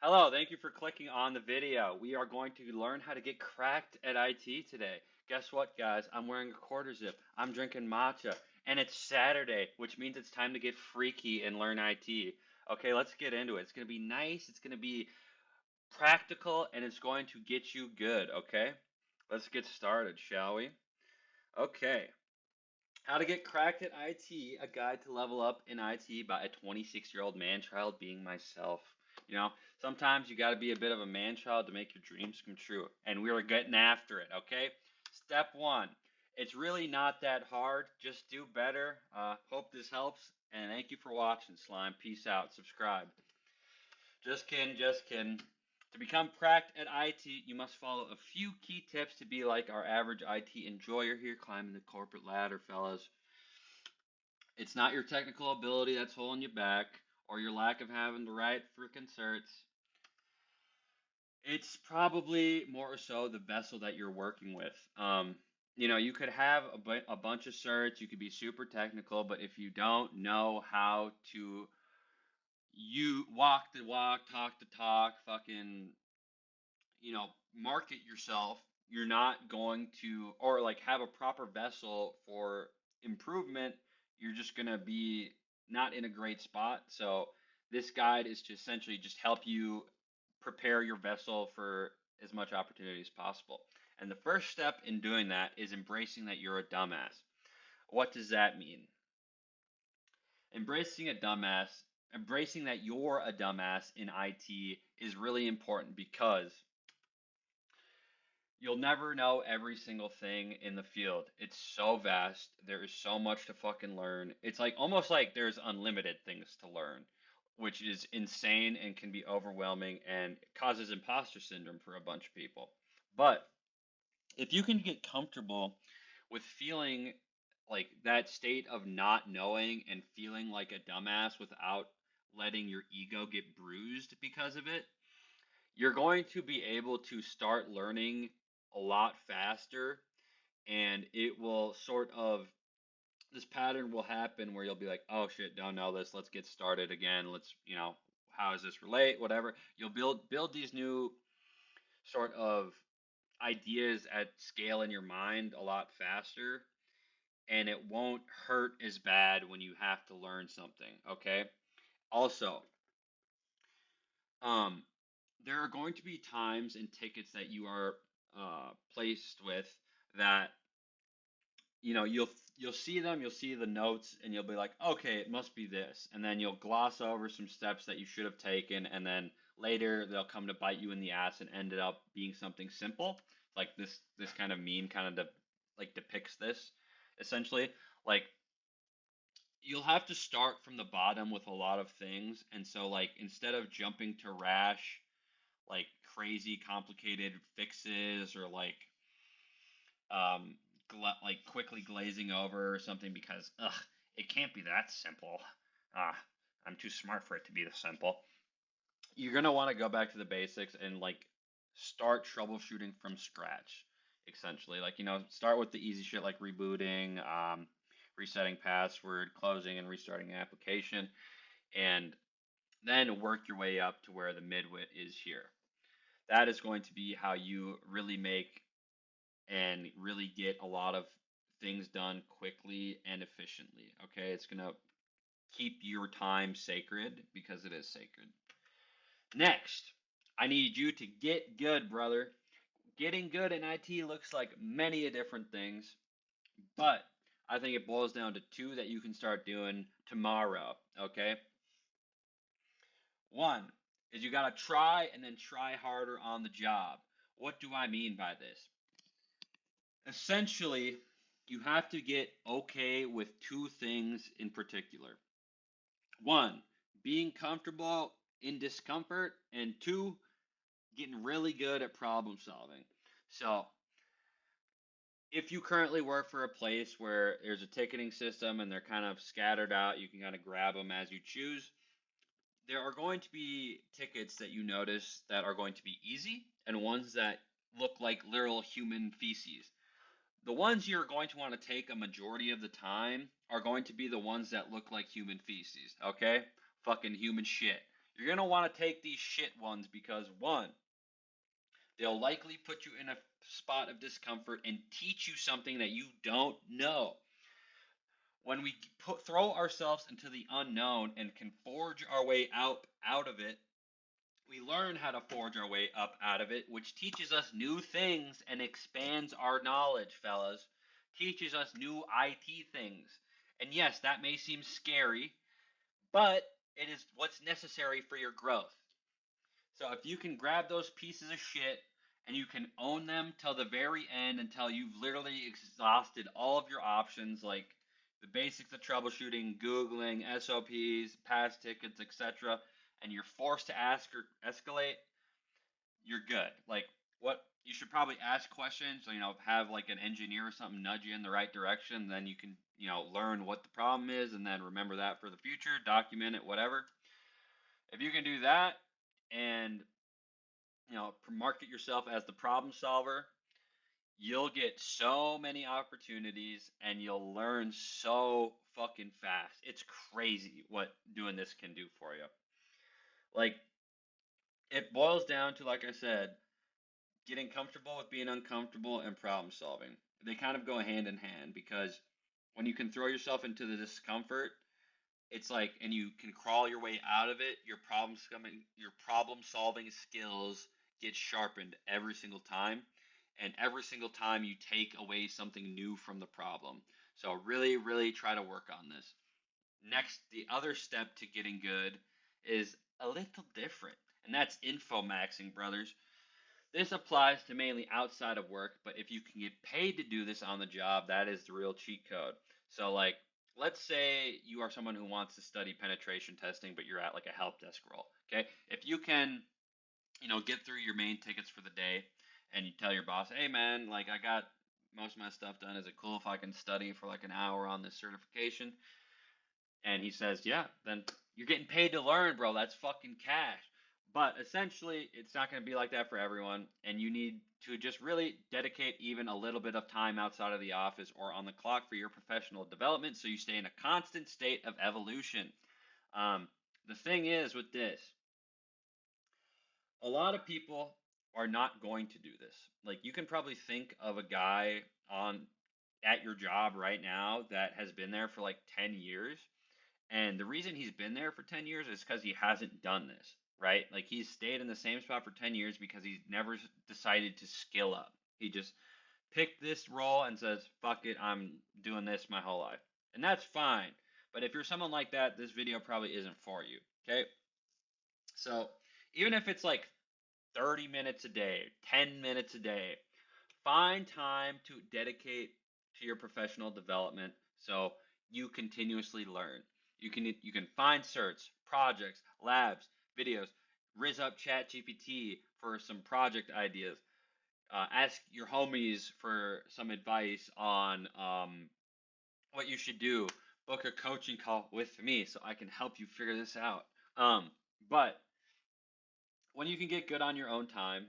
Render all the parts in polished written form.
Hello, thank you for clicking on the video. We are going to learn how to get cracked at IT today. Guess what, guys? I'm wearing a quarter zip. I'm drinking matcha, and it's Saturday, which means it's time to get freaky and learn IT. Okay, let's get into it. It's going to be nice, it's going to be practical, and it's going to get you good, okay? Let's get started, shall we? Okay. How to Get Cracked at IT, a guide to level up in IT by a 26-year-old man-child being myself. Sometimes you got to be a bit of a man-child to make your dreams come true, and we are getting after it, okay? Step one, it's really not that hard. Just do better. Hope this helps, and thank you for watching, Slime. Peace out. Subscribe. Just kidding, just kidding. To become cracked at IT, you must follow a few key tips to be like our average IT enjoyer here, climbing the corporate ladder, fellas. It's not your technical ability that's holding you back or your lack of having the right freaking certs. It's probably more so the vessel that you're working with. You could have a bunch of certs, you could be super technical, but if you don't know how to you walk the walk, talk the talk, fucking, market yourself, you're not going to, or like have a proper vessel for improvement, you're just going to be not in a great spot. So this guide is to essentially just help you prepare your vessel for as much opportunity as possible. And the first step in doing that is embracing that you're a dumbass. What does that mean? Embracing that you're a dumbass in IT is really important because you'll never know every single thing in the field. It's so vast. There is so much to fucking learn. It's like almost like there's unlimited things to learn, which is insane and can be overwhelming and causes imposter syndrome for a bunch of people. But if you can get comfortable with feeling like that state of not knowing and feeling like a dumbass without letting your ego get bruised because of it, you're going to be able to start learning a lot faster, and it will sort of, this pattern will happen where you'll be like, oh shit, don't know this, let's get started again, how does this relate, whatever. You'll build these new sort of ideas at scale in your mind a lot faster, and it won't hurt as bad when you have to learn something, okay? Also, um, there are going to be times and tickets that you are placed with that you'll see them, you'll see the notes, and you'll be like, okay, it must be this, and then you'll gloss over some steps that you should have taken, and then later they'll come to bite you in the ass and end up being something simple. Like this kind of meme kind of depicts this essentially. Like you'll have to start from the bottom with a lot of things, and so like instead of jumping to rash like crazy complicated fixes or um, quickly glazing over or something because it can't be that simple. Ah, I'm too smart for it to be this simple. You're gonna want to go back to the basics and start troubleshooting from scratch, essentially. Start with the easy shit like rebooting, resetting password, closing and restarting the application, and then work your way up to where the midwit is here. That is going to be how you really make and really get a lot of things done quickly and efficiently. Okay, it's gonna keep your time sacred because it is sacred. Next, I need you to get good, brother. Getting good in IT looks like many different things, but I think it boils down to two that you can start doing tomorrow. Okay, one is you gotta try and then try harder on the job. What do I mean by this? Essentially, you have to get okay with two things in particular. One, being comfortable in discomfort, and two, getting really good at problem solving. So, if you currently work for a place where there's a ticketing system and they're kind of scattered out, you can kind of grab them as you choose. There are going to be tickets that you notice that are going to be easy and ones that look like literal human feces. The ones you're going to want to take a majority of the time are going to be the ones that look like human feces, okay? Fucking human shit. You're going to want to take these shit ones because, one, they'll likely put you in a spot of discomfort and teach you something that you don't know. When we throw ourselves into the unknown and can forge our way out of it, we learn how to forge our way up out of it, which teaches us new things and expands our knowledge, fellas. Teaches us new IT things. And yes, that may seem scary, but it is what's necessary for your growth. So if you can grab those pieces of shit and you can own them till the very end, until you've literally exhausted all of your options, like the basics of troubleshooting, Googling, SOPs, past tickets, etc., and you're forced to ask or escalate, you're good. Like, what you should probably ask questions, so, have like an engineer or something nudge you in the right direction. Then you can, learn what the problem is and then remember that for the future, document it, whatever. If you can do that and, market yourself as the problem solver, you'll get so many opportunities and you'll learn so fucking fast. It's crazy what doing this can do for you. Like, it boils down to, like I said, getting comfortable with being uncomfortable and problem solving. They kind of go hand in hand because when you can throw yourself into the discomfort, it's like, and you can crawl your way out of it, your problem solving skills get sharpened every single time. And every single time you take away something new from the problem. So really, really try to work on this. Next, the other step to getting good is a little different, and that's info maxing, brothers. This applies to mainly outside of work, but if you can get paid to do this on the job, that is the real cheat code. So, like, let's say you are someone who wants to study penetration testing, but you're at like a help desk role. Okay, if you can, get through your main tickets for the day, and you tell your boss, hey man, like I got most of my stuff done. Is it cool if I can study for like an hour on this certification? And he says, yeah, then you're getting paid to learn, bro. That's fucking cash. But essentially, it's not going to be like that for everyone. And you need to just really dedicate even a little bit of time outside of the office or on the clock for your professional development so you stay in a constant state of evolution. The thing is with this, a lot of people are not going to do this. Like, you can probably think of a guy on at your job right now that has been there for like 10 years. And the reason he's been there for 10 years is because he hasn't done this, right? Like, he's stayed in the same spot for 10 years because he's never decided to skill up. He just picked this role and says, fuck it, I'm doing this my whole life. And that's fine. But if you're someone like that, this video probably isn't for you, okay? So even if it's like 30 minutes a day, 10 minutes a day, find time to dedicate to your professional development so you continuously learn. You can find certs, projects, labs, videos, riz up ChatGPT for some project ideas. Ask your homies for some advice on what you should do. Book a coaching call with me so I can help you figure this out. But when you can get good on your own time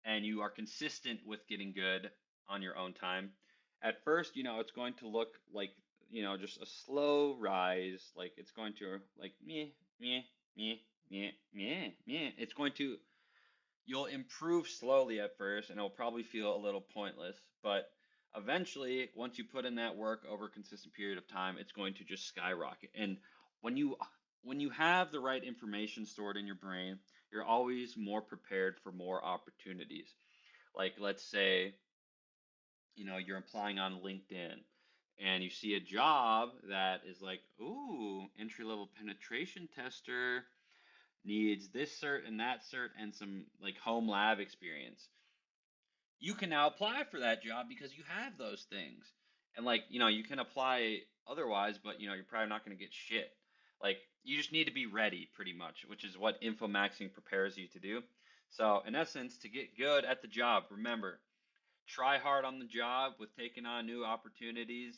and you are consistent with getting good on your own time, at first, it's going to look like, just a slow rise. Like, it's going to, like, meh, meh, meh, meh, meh, meh. You'll improve slowly at first and it'll probably feel a little pointless. But eventually, once you put in that work over a consistent period of time, it's going to just skyrocket. And when you have the right information stored in your brain, you're always more prepared for more opportunities. Like, let's say, you're applying on LinkedIn and you see a job that is like, ooh, entry level penetration tester, needs this cert and that cert and some like home lab experience. You can now apply for that job because you have those things. And like, you can apply otherwise, but you're probably not going to get shit. Like, you just need to be ready pretty much, which is what infomaxing prepares you to do. So in essence, to get good at the job, remember, try hard on the job with taking on new opportunities,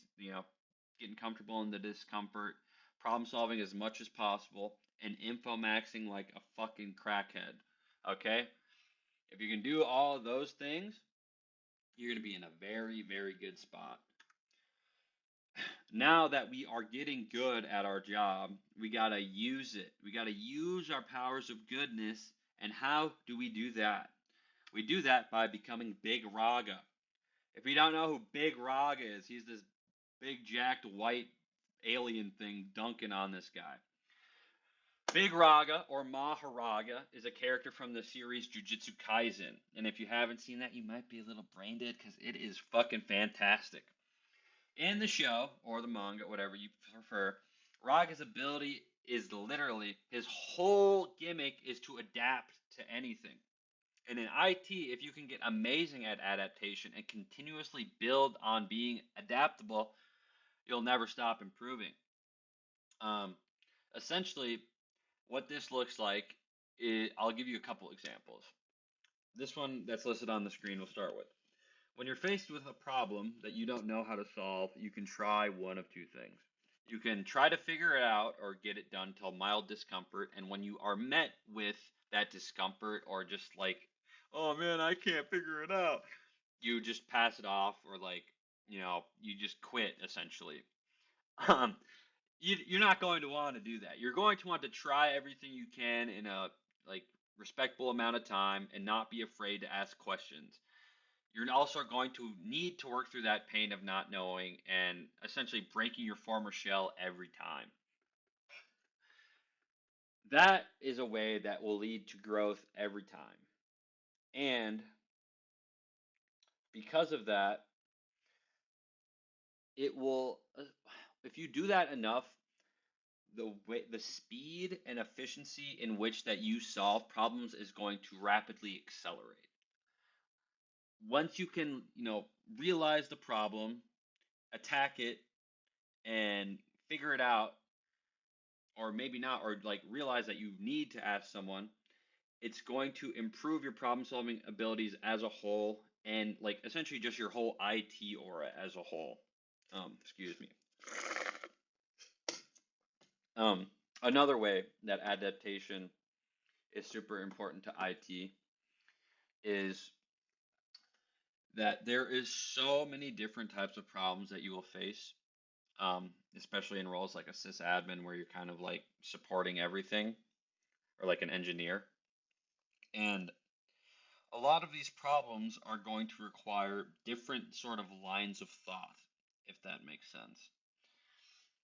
getting comfortable in the discomfort, problem solving as much as possible, and info maxing like a fucking crackhead. Okay? If you can do all of those things, you're going to be in a very, very good spot. Now that we are getting good at our job, we got to use it. We got to use our powers of goodness. And how do we do that? We do that by becoming Big Raga. If you don't know who Big Raga is, he's this big jacked white alien thing dunking on this guy. Big Raga, or Maharaga, is a character from the series Jujutsu Kaisen. And if you haven't seen that, you might be a little brain dead because it is fucking fantastic. In the show, or the manga, whatever you prefer, Raga's ability is literally, his whole gimmick is to adapt to anything. And in IT, if you can get amazing at adaptation and continuously build on being adaptable, you'll never stop improving. Um, Essentially, what this looks like is, I'll give you a couple examples. This one that's listed on the screen we'll start with. When you're faced with a problem that you don't know how to solve, you can try one of two things. You can try to figure it out or get it done till mild discomfort, and when you are met with that discomfort or just like, oh man, I can't figure it out, you just pass it off or like, you just quit essentially. Um, you're not going to want to do that. You're going to want to try everything you can in a like respectable amount of time and not be afraid to ask questions. You're also going to need to work through that pain of not knowing and essentially breaking your former shell every time. That is a way that will lead to growth every time. And because of that, it will, if you do that enough, the speed and efficiency in which that you solve problems is going to rapidly accelerate. Once you can, realize the problem, attack it, and figure it out, or maybe not, or like realize that you need to ask someone, it's going to improve your problem solving abilities as a whole and like essentially just your whole IT aura as a whole. Excuse me. Um, Another way that adaptation is super important to IT is that there is so many different types of problems that you will face, especially in roles like a sysadmin where you're kind of like supporting everything, or like an engineer. And a lot of these problems are going to require different sort of lines of thought, if that makes sense.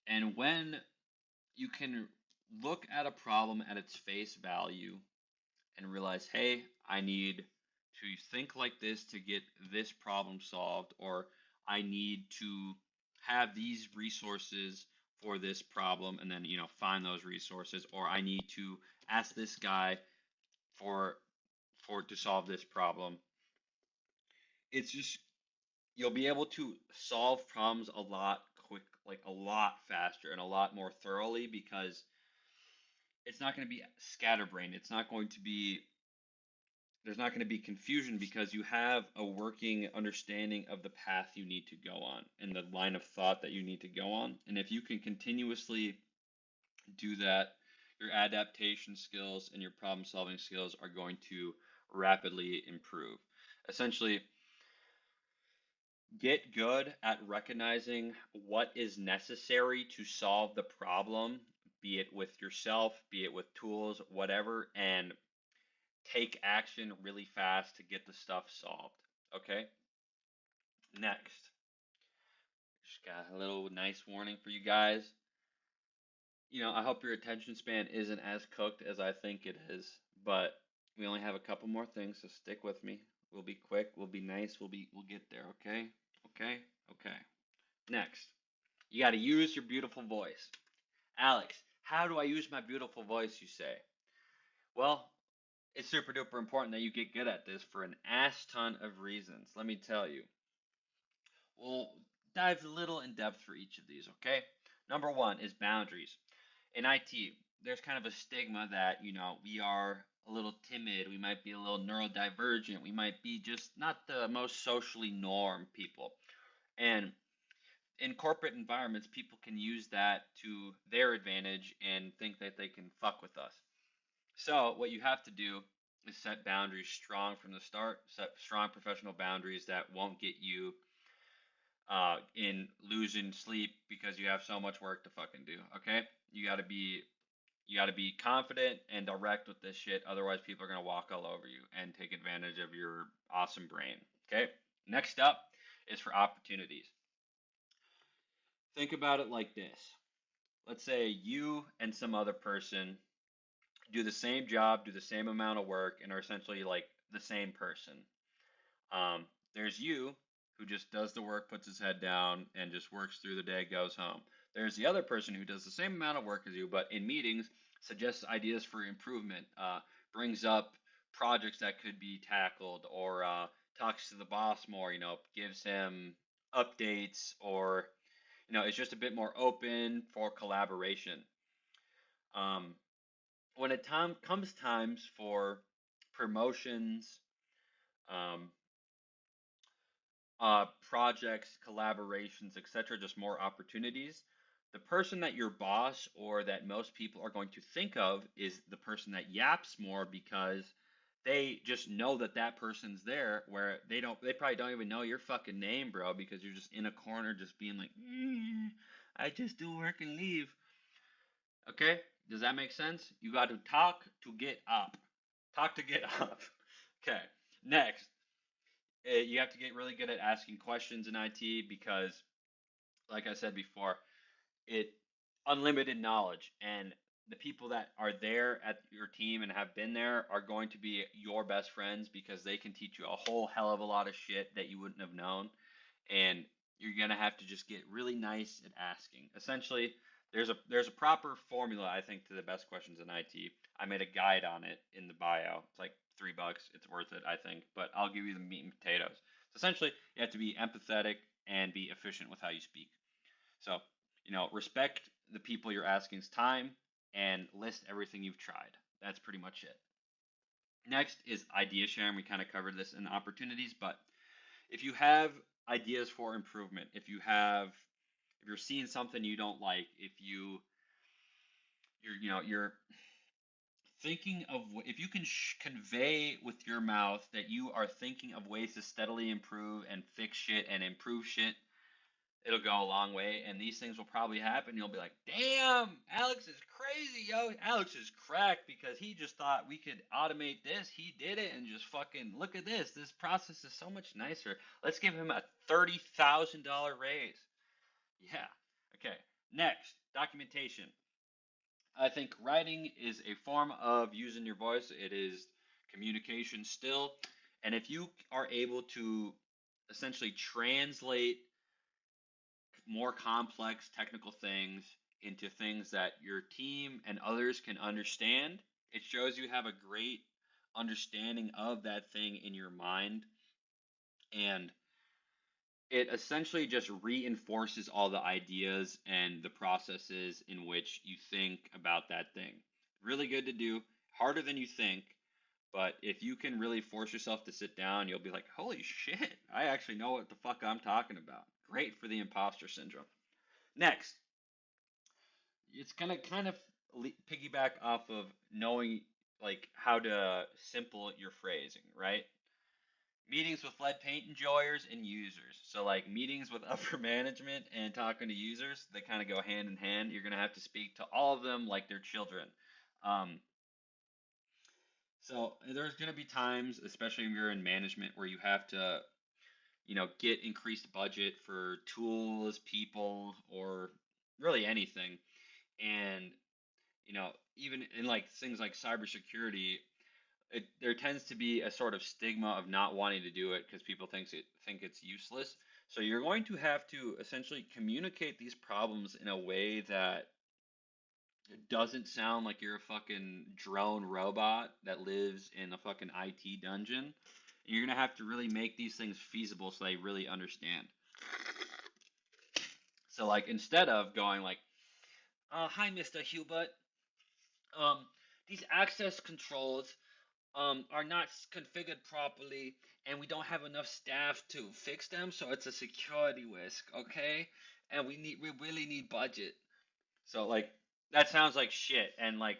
And when you can look at a problem at its face value and realize, hey, I need to think like this to get this problem solved, or I need to have these resources for this problem, and then, find those resources, or I need to ask this guy for to solve this problem. It's just you'll be able to solve problems a lot quick, like a lot faster and a lot more thoroughly because it's not going to be scatterbrained. It's not going to be There's not going to be confusion because you have a working understanding of the path you need to go on and the line of thought that you need to go on. And if you can continuously do that, your adaptation skills and your problem solving skills are going to rapidly improve. Essentially, get good at recognizing what is necessary to solve the problem, be it with yourself, be it with tools, whatever, and take action really fast to get the stuff solved. Okay? Next, just got a little nice warning for you guys. I hope your attention span isn't as cooked as I think it is, but we only have a couple more things, so stick with me. We'll be quick, we'll be nice, we'll get there, okay? Okay? Okay. Next, you got to use your beautiful voice. Alex, how do I use my beautiful voice, you say? Well, it's super duper important that you get good at this for an ass ton of reasons. Let me tell you. We'll dive a little in depth for each of these, okay? Number one is boundaries. In IT, there's kind of a stigma that, we are a little timid, we might be a little neurodivergent, we might be just not the most socially norm people. And in corporate environments, people can use that to their advantage and think that they can fuck with us. So what you have to do is set boundaries strong from the start, set strong professional boundaries that won't get you in losing sleep because you have so much work to fucking do. Okay, you got to be confident and direct with this shit. Otherwise, people are gonna walk all over you and take advantage of your awesome brain. Okay. Next up is for opportunities. Think about it like this. Let's say you and some other person do the same job, do the same amount of work, and are essentially like the same person. There's you who just does the work, puts his head down, and just works through the day, goes home. There's the other person who does the same amount of work as you, but in meetings suggests ideas for improvement, brings up projects that could be tackled, or talks to the boss more, gives him updates, or, it's just a bit more open for collaboration. Um, when it comes times for promotions, um, projects, collaborations, etc., just more opportunities. The person that your boss or that most people are going to think of is the person that yaps more because they just know that that person's there where they probably don't even know your fucking name, bro, because you're just in a corner just being like, I just do work and leave. Okay? Does that make sense? You got to talk to get up. Talk to get up. Okay. Next, you have to get really good at asking questions in IT because, like I said before, it unlimited knowledge, and the people that are there at your team and have been there are going to be your best friends because they can teach you a whole hell of a lot of shit that you wouldn't have known, and you're gonna have to just get really nice at asking. Essentially, there's a proper formula, I think, to the best questions in IT. I made a guide on it in the bio. It's like $3. It's worth it, I think. But I'll give you the meat and potatoes. So essentially, you have to be empathetic and be efficient with how you speak. So, respect the people you're asking's time and list everything you've tried. That's pretty much it. Next is idea sharing. We kind of covered this in opportunities, but if you have ideas for improvement, if you're seeing something you don't like, if you're thinking of, if you can convey with your mouth that you are thinking of ways to steadily improve and fix shit and improve shit, it'll go a long way. And these things will probably happen. You'll be like, damn, Alex is crazy, yo. Alex is cracked because he just thought we could automate this. He did it and just fucking look at this. This process is so much nicer. Let's give him a $30,000 raise. Yeah. Okay. Next, documentation. I think writing is a form of using your voice. It is communication still. And if you are able to essentially translate more complex technical things into things that your team and others can understand, it shows you have a great understanding of that thing in your mind. And it essentially just reinforces all the ideas and the processes in which you think about that thing. Really good to do, harder than you think, but if you can really force yourself to sit down, you'll be like, holy shit, I actually know what the fuck I'm talking about. Great for the imposter syndrome. Next, it's gonna kind of piggyback off of knowing like how to simple your phrasing, right? Meetings with lead paint enjoyers and users. So like meetings with upper management and talking to users, they kind of go hand in hand. You're gonna have to speak to all of them like they're children. Um, so there's gonna be times, especially if you're in management, where you have to, get increased budget for tools, people, or really anything. And even in like things like cybersecurity, there tends to be a sort of stigma of not wanting to do it because people think it's useless. So you're going to have to essentially communicate these problems in a way that doesn't sound like you're a fucking drone robot that lives in a fucking IT dungeon. You're gonna have to really make these things feasible so they really understand. So like instead of going like, "Hi, Mr. Hubert. Um, these access controls are not configured properly, and we don't have enough staff to fix them, so it's a security risk, okay? And we really need budget." So like that sounds like shit, and like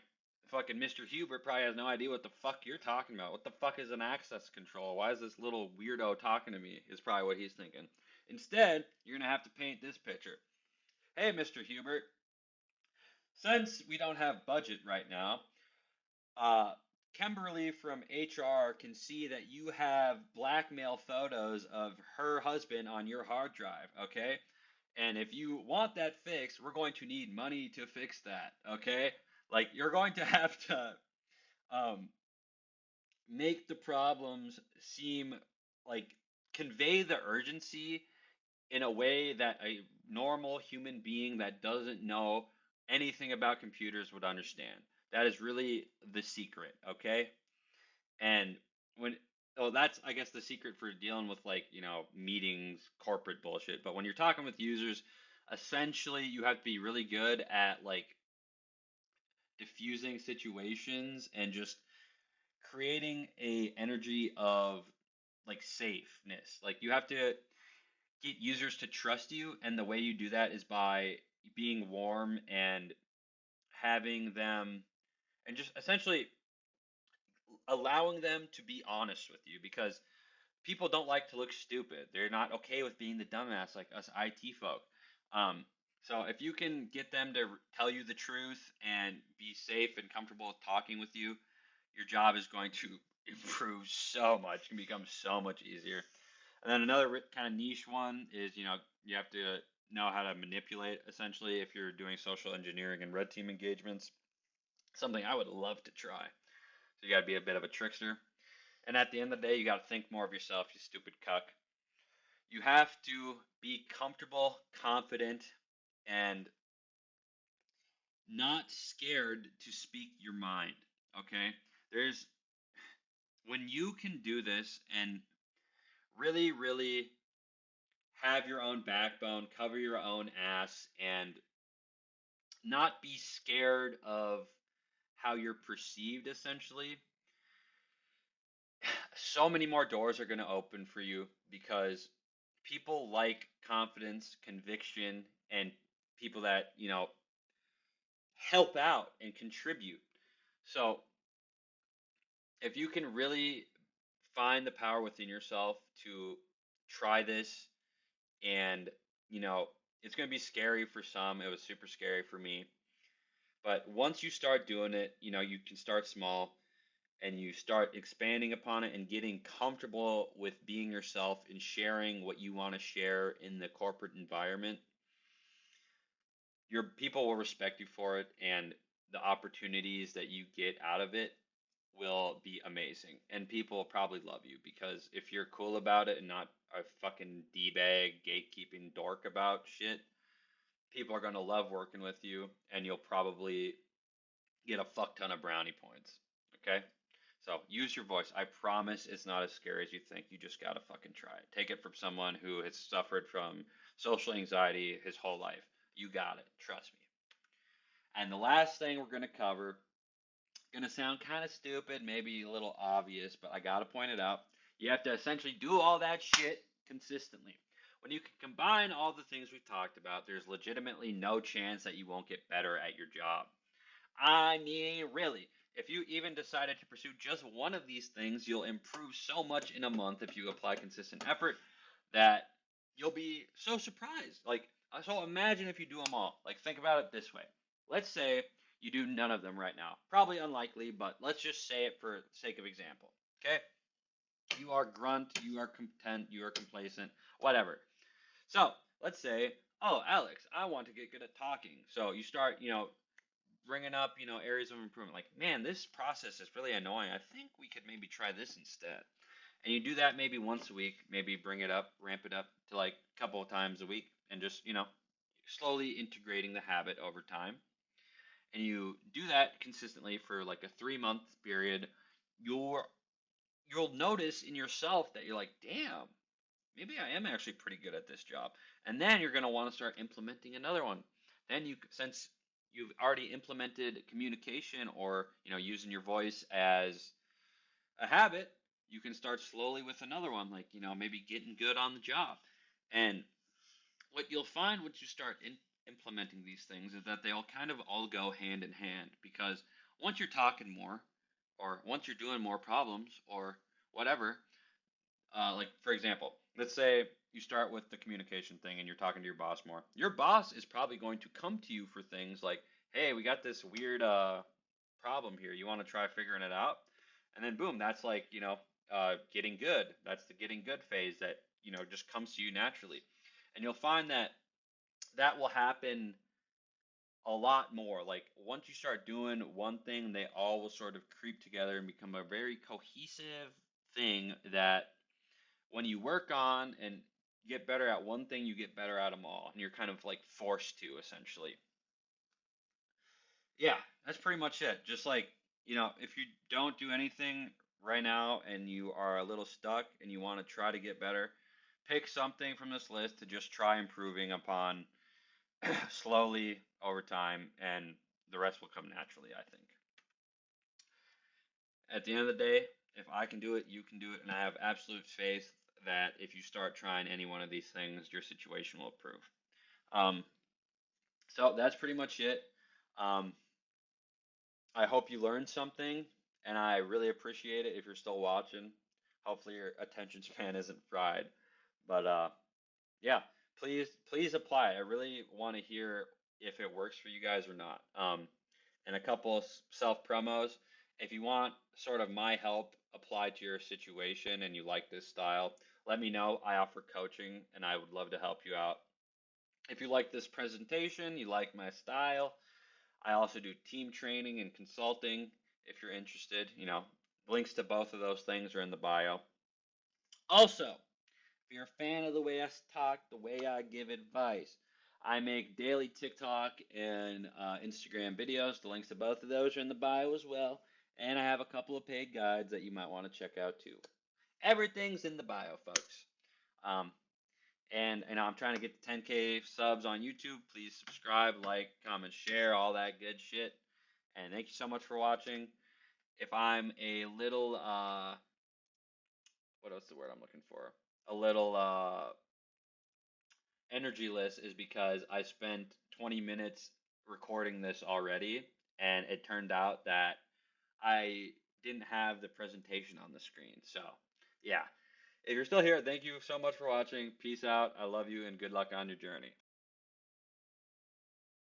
fucking Mr. Hubert probably has no idea what the fuck you're talking about. What the fuck is an access control? Why is this little weirdo talking to me? Is probably what he's thinking. Instead, you're going to have to paint this picture. Hey, Mr. Hubert, since we don't have budget right now, uh, Kimberly from HR can see that you have blackmail photos of her husband on your hard drive, okay? And if you want that fixed, we're going to need money to fix that, okay? Like, you're going to have to um, make the problems seem like convey the urgency in a way that a normal human being that doesn't know anything about computers would understand. That is really the secret, okay? And when oh that's I guess the secret for dealing with like, meetings, corporate bullshit. But when you're talking with users, essentially you have to be really good at like diffusing situations and just creating a energy of like safeness. Like you have to get users to trust you, and the way you do that is by being warm and having them and just essentially allowing them to be honest with you because people don't like to look stupid. They're not okay with being the dumbass like us IT folk. Um, so if you can get them to tell you the truth and be safe and comfortable with talking with you, your job is going to improve so much. It can become so much easier. And then another kind of niche one is, you have to know how to manipulate essentially if you're doing social engineering and red team engagements. Something I would love to try. So you got to be a bit of a trickster. And at the end of the day, you got to think more of yourself, you stupid cuck. You have to be comfortable, confident, and not scared to speak your mind. Okay? There's when you can do this and really, really have your own backbone, cover your own ass, and not be scared of how you're perceived, essentially, so many more doors are going to open for you because people like confidence, conviction, and people that, help out and contribute. So if you can really find the power within yourself to try this, and, you know, it's going to be scary for some. It was super scary for me. But once you start doing it, you can start small and you start expanding upon it and getting comfortable with being yourself and sharing what you want to share in the corporate environment, your people will respect you for it, and the opportunities that you get out of it will be amazing. And people will probably love you because if you're cool about it and not a fucking D-bag gatekeeping dork about shit, people are going to love working with you and you'll probably get a fuck ton of brownie points. Okay? So use your voice. I promise it's not as scary as you think. You just gotta fucking try it. Take it from someone who has suffered from social anxiety his whole life. You got it. Trust me. And the last thing we're gonna cover, gonna sound kind of stupid, maybe a little obvious, but I gotta point it out. You have to essentially do all that shit consistently. When you can combine all the things we talked about, there's legitimately no chance that you won't get better at your job. I mean, really, if you even decided to pursue just one of these things, you'll improve so much in a month if you apply consistent effort that you'll be so surprised. Like, so imagine if you do them all. Like, think about it this way. Let's say you do none of them right now. Probably unlikely, but let's just say it for sake of example. Okay? You are grunt, you are content, you are complacent, whatever. So, let's say, oh, Alex, I want to get good at talking. So you start, bringing up, areas of improvement. Like, man, this process is really annoying. I think we could maybe try this instead. And you do that maybe once a week, maybe bring it up, ramp it up to like a couple of times a week, and just, slowly integrating the habit over time. And you do that consistently for like a 3 month period, you're you'll notice in yourself that you're like, damn, maybe I am actually pretty good at this job. And then you're going to want to start implementing another one. Then since you've already implemented communication or, using your voice as a habit, you can start slowly with another one, like, maybe getting good on the job. And what you'll find once you start implementing these things is that they all kind of all go hand in hand because once you're talking more or once you're doing more problems or whatever, like for example, let's say you start with the communication thing and you're talking to your boss more. Your boss is probably going to come to you for things like, "Hey, we got this weird problem here. You want to try figuring it out?" And then boom, that's like, getting good. That's the getting good phase that, just comes to you naturally. And you'll find that that will happen a lot more. Like once you start doing one thing, they all will sort of creep together and become a very cohesive thing that when you work on and get better at one thing, you get better at them all, and you're kind of like forced to essentially. Yeah, that's pretty much it. Just like, if you don't do anything right now and you are a little stuck and you want to try to get better, pick something from this list to just try improving upon slowly over time, and the rest will come naturally, I think. At the end of the day, if I can do it, you can do it, and I have absolute faith that if you start trying any one of these things, your situation will improve. Um, so that's pretty much it. Um, I hope you learned something, and I really appreciate it if you're still watching. Hopefully your attention span isn't fried. But yeah, please apply. I really want to hear if it works for you guys or not. And a couple of self promos. If you want sort of my help applied to your situation and you like this style, let me know. I offer coaching and I would love to help you out. If you like this presentation, you like my style, I also do team training and consulting if you're interested. Links to both of those things are in the bio. Also, if you're a fan of the way I talk, the way I give advice, I make daily TikTok and Instagram videos. The links to both of those are in the bio as well. And I have a couple of paid guides that you might want to check out too. Everything's in the bio, folks. Um, and I'm trying to get to 10K subs on YouTube. Please subscribe, like, comment, share, all that good shit. And thank you so much for watching. If I'm a little, what else is the word I'm looking for? A little energyless is because I spent 20 minutes recording this already, and it turned out that I didn't have the presentation on the screen. So, yeah. If you're still here, thank you so much for watching. Peace out. I love you, and good luck on your journey.